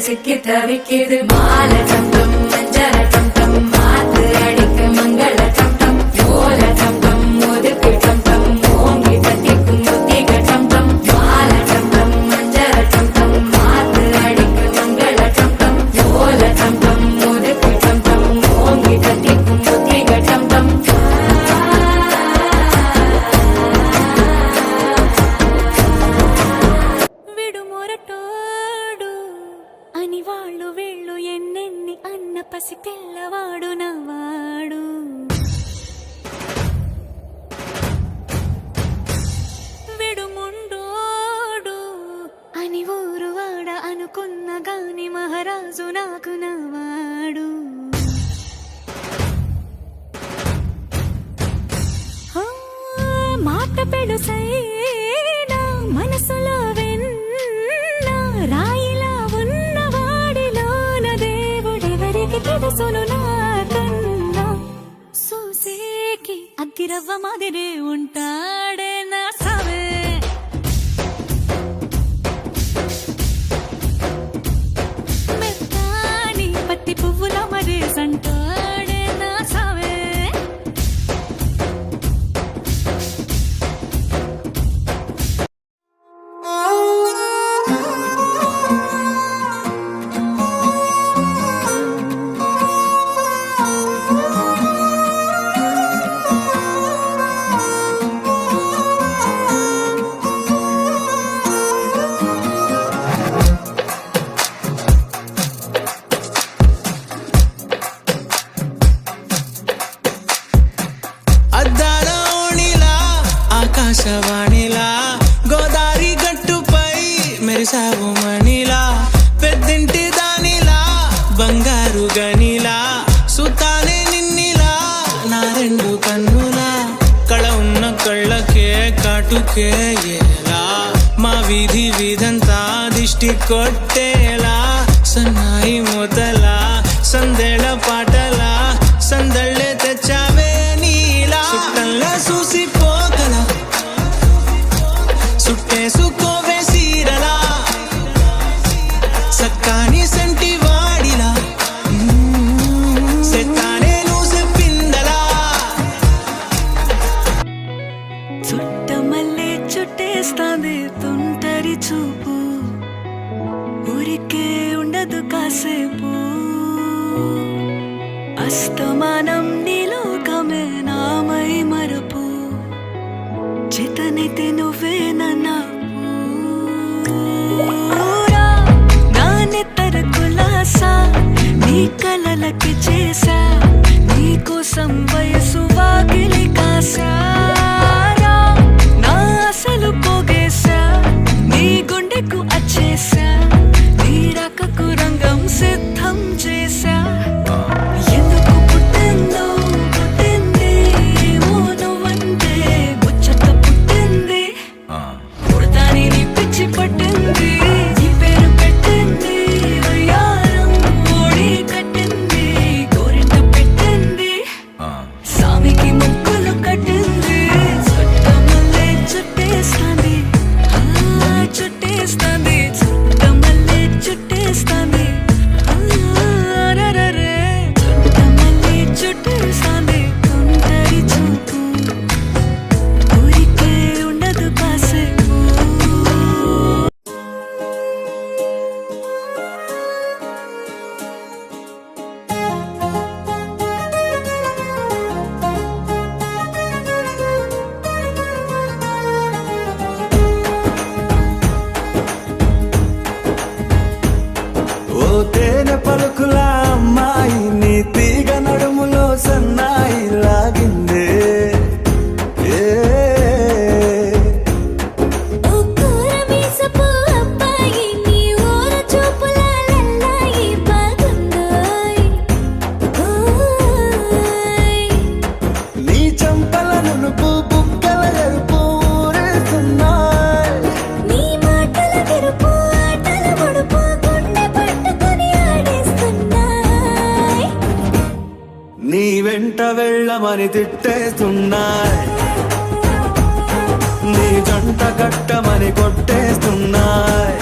சிக்கி தவிக்குது மால டம்டம் மஞ்சர டம்டம் மாத்து அடிக்க மங்கள டம்டம் ஓல டம்டம் ஒதுக்கு டம்டம் ஓங்கி தட்டிக்கும் முத்திக டம்டம் மால டம்டம் மஞ்சர டம்டம் மாத்து அடிக்க மங்கள டம்டம் ஓல டம்டம் ஒதுக்கு டம்டம் ஓங்கி தட்டிக்கும் முத்திக டம்டம் అని వాళ్ళు వీళ్ళు ఎన్నెన్ని అన్న పసి పిల్లవాడు నవాడు విడుముండోడు అని ఊరు వాడ అనుకున్న గాని మహారాజు నాకు నవాడు మాట పెడుసైనా మనసులో వెన్న రాయిలా తెలుసును నాకన్నా సూసేకి అగ్గిరవ్వ మాదిరి ఉంటాడే నా సవే మెత్తాని పత్తి పువ్వుల మరి సంటాడే నా సవే ఆకాశవాణిలా గోదారి గట్టుపై మెరిసావు మణిలా పెద్దింటి దానిలా బంగారు గనిలా సుతానే నిన్నిలా నా రెండు కన్నులా కళ ఉన్న కళ్ళకే కాటుకే ఎలా మా వీధి వీధంతా దిష్టి కొట్టేలా సన్నాయి మూతలా సందేళ పాటలా సందళ్ళే తెచ్చావే నీలా చుట్టంలా చూసి సుట్టేసుకోవే సీరలా సక్కాని సంటి వాడిలా సెత్తానే నువ్వు చెప్పిందలా చుట్టమల్లే చుట్టేస్తాది తుంటరి చూపు ఊరికే ఉండదు కాసేపు అస్తమానం నీలోకమే నామై మరపు చేతనైతే నువ్వే నా నెత్తర కులాసా నీ కలలకి చేసా నీ కోసం వయసు వాకిలి కాసా నా అసలు పోగేసా నీ గుండెకు అచ్చేసా నీ రకకు రంగం సిద్ధం చేసా ఎందుకు పుట్టిందో పుట్టింది ఏమో నువ్వంటే ముచ్చట పుట్టింది పుడతాని నీ పిచ్చి పట్టింది ఈ పేరు పెట్టింది వయ్యారం ఓడి కట్టింది తేనె పలుకుల అమ్మాయి నీ తీగ నడుములో సన్నాయి లాగిందే ఏ ఓ కూరమీసపు అబ్బాయి నీ ఊర చూపుల లల్లాయి బాగుందోయ్ ఓయ్ నీ చంపల నునుపు బుగ్గల ఎరుపు ఊరేస్తున్నాయి నీ మాటల విరుపు ఆటల ముడుపు గుండె పట్టుకొని ఆడేస్తున్నాయ్ నీ వెంట వెళ్ళమని తిట్టేస్తున్నాయి నీ జంట కట్టమని కొట్టేస్తున్నాయి